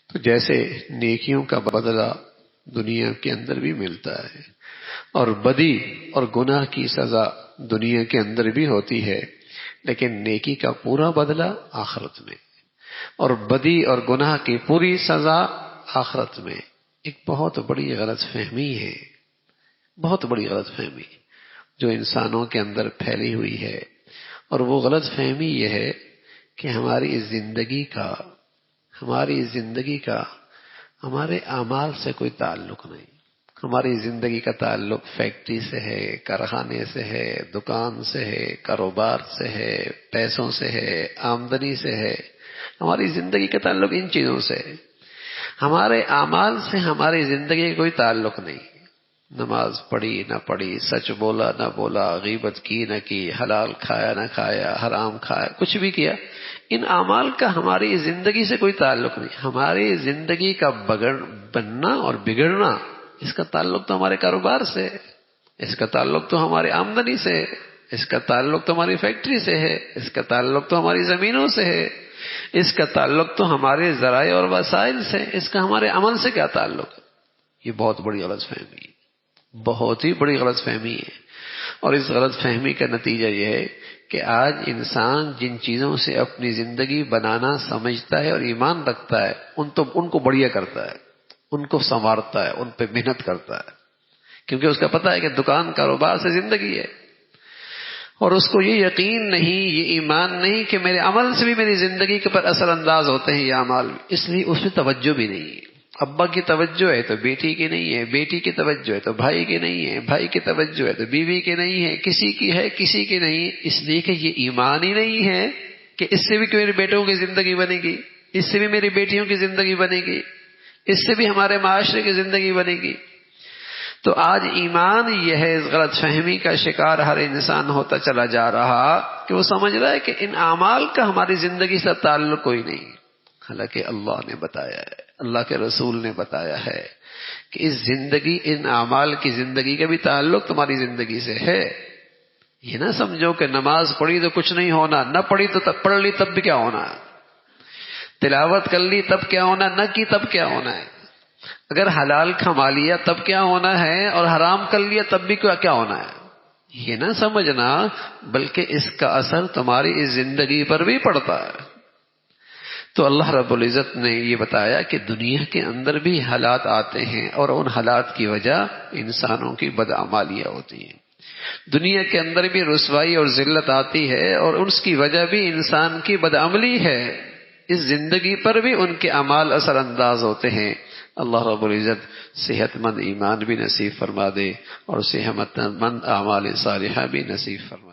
تو جیسے نیکیوں کا بدلہ دنیا کے اندر بھی ملتا ہے اور بدی اور گناہ کی سزا دنیا کے اندر بھی ہوتی ہے، لیکن نیکی کا پورا بدلہ آخرت میں، اور بدی اور گناہ کی پوری سزا آخرت میں۔ ایک بہت بڑی غلط فہمی ہے، بہت بڑی غلط فہمی جو انسانوں کے اندر پھیلی ہوئی ہے، اور وہ غلط فہمی یہ ہے کہ ہماری زندگی کا ہمارے اعمال سے کوئی تعلق نہیں۔ ہماری زندگی کا تعلق فیکٹری سے ہے، کارخانے سے ہے، دکان سے ہے، کاروبار سے ہے، پیسوں سے ہے، آمدنی سے ہے۔ ہماری زندگی کا تعلق ان چیزوں سے ہے، ہمارے اعمال سے ہماری زندگی کا کوئی تعلق نہیں۔ نماز پڑھی نہ پڑھی، سچ بولا نہ بولا، غیبت کی نہ کی، حلال کھایا نہ کھایا، حرام کھایا، کچھ بھی کیا، ان اعمال کا ہماری زندگی سے کوئی تعلق نہیں۔ ہماری زندگی کا بننا اور بگڑنا، اس کا تعلق تو ہمارے کاروبار سے ہے، اس کا تعلق تو ہماری آمدنی سے ہے، اس کا تعلق تو ہماری فیکٹری سے ہے، اس کا تعلق تو ہماری زمینوں سے ہے، اس کا تعلق تو ہمارے ذرائع اور وسائل سے، اس کا ہمارے عمل سے کیا تعلق ہے؟ یہ بہت بڑی غلط فہمی ہے، بہت ہی بڑی غلط فہمی ہے۔ اور اس غلط فہمی کا نتیجہ یہ ہے کہ آج انسان جن چیزوں سے اپنی زندگی بنانا سمجھتا ہے اور ایمان رکھتا ہے، ان کو بڑھیا کرتا ہے، ان کو سنوارتا ہے، ان پہ محنت کرتا ہے، کیونکہ اس کا پتہ ہے کہ دکان کاروبار سے زندگی ہے، اور اس کو یہ یقین نہیں، یہ ایمان نہیں کہ میرے عمل سے بھی میری زندگی کے پر اثر انداز ہوتے ہیں یہ اعمال بھی، اس لیے اس میں توجہ بھی نہیں ہے۔ ابا کی توجہ ہے تو بیٹی کی نہیں ہے، بیٹی کی توجہ ہے تو بھائی کی نہیں ہے، بھائی کی توجہ ہے تو بیوی کی نہیں ہے، کسی کی ہے کسی کی نہیں، اس لیے کہ یہ ایمان ہی نہیں ہے کہ اس سے بھی میرے بیٹوں کی زندگی بنے گی، اس سے بھی میری بیٹیوں کی زندگی بنے گی، اس سے بھی ہمارے معاشرے کی زندگی بنے گی۔ تو آج ایمان یہ ہے، اس غلط فہمی کا شکار ہر انسان ہوتا چلا جا رہا کہ وہ سمجھ رہا ہے کہ ان اعمال کا ہماری زندگی سے تعلق کوئی نہیں، حالانکہ اللہ نے بتایا ہے، اللہ کے رسول نے بتایا ہے کہ ان اعمال کی زندگی کا بھی تعلق تمہاری زندگی سے ہے۔ یہ نہ سمجھو کہ نماز پڑھی تو کچھ نہیں ہونا، نہ پڑھی تو تب پڑھ لی تب بھی کیا ہونا ہے، تلاوت کر لی تب کیا ہونا، نہ کی تب کیا ہونا ہے، اگر حلال کما لیا تب کیا ہونا ہے اور حرام کر لیا تب بھی کیا ہونا ہے، یہ نہ سمجھنا، بلکہ اس کا اثر تمہاری اس زندگی پر بھی پڑتا ہے۔ تو اللہ رب العزت نے یہ بتایا کہ دنیا کے اندر بھی حالات آتے ہیں اور ان حالات کی وجہ انسانوں کی بدعمالیاں ہوتی ہیں، دنیا کے اندر بھی رسوائی اور ذلت آتی ہے اور اس کی وجہ بھی انسان کی بدعملی ہے، اس زندگی پر بھی ان کے اعمال اثر انداز ہوتے ہیں۔ اللہ رب العزت صحت مند ایمان بھی نصیب فرما دے اور صحت مند اعمال صالحہ بھی نصیب فرما دے۔